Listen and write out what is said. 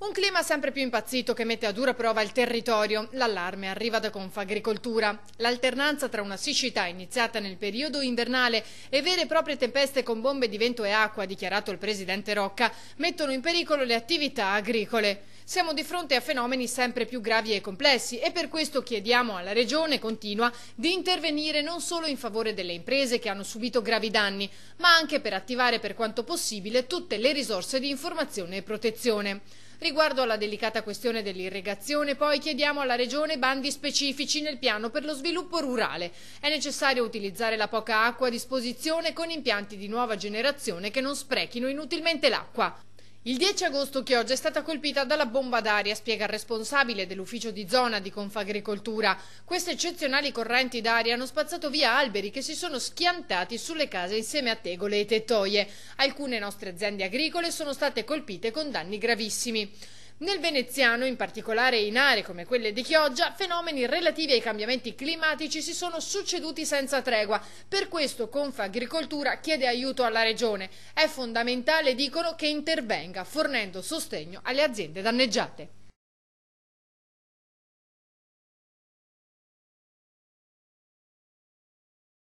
Un clima sempre più impazzito che mette a dura prova il territorio. L'allarme arriva da Confagricoltura. L'alternanza tra una siccità iniziata nel periodo invernale e vere e proprie tempeste con bombe di vento e acqua, dichiarato il presidente Rocca, mettono in pericolo le attività agricole. Siamo di fronte a fenomeni sempre più gravi e complessi e per questo chiediamo alla Regione, continua, di intervenire non solo in favore delle imprese che hanno subito gravi danni, ma anche per attivare per quanto possibile tutte le risorse di informazione e protezione. Riguardo alla delicata questione dell'irrigazione, poi chiediamo alla Regione bandi specifici nel piano per lo sviluppo rurale. È necessario utilizzare la poca acqua a disposizione con impianti di nuova generazione che non sprechino inutilmente l'acqua. Il 10 agosto Chioggia è stata colpita dalla bomba d'aria, spiega il responsabile dell'ufficio di zona di Confagricoltura. Queste eccezionali correnti d'aria hanno spazzato via alberi che si sono schiantati sulle case insieme a tegole e tettoie. Alcune nostre aziende agricole sono state colpite con danni gravissimi. Nel veneziano, in particolare in aree come quelle di Chioggia, fenomeni relativi ai cambiamenti climatici si sono succeduti senza tregua. Per questo Confagricoltura chiede aiuto alla Regione. È fondamentale, dicono, che intervenga fornendo sostegno alle aziende danneggiate.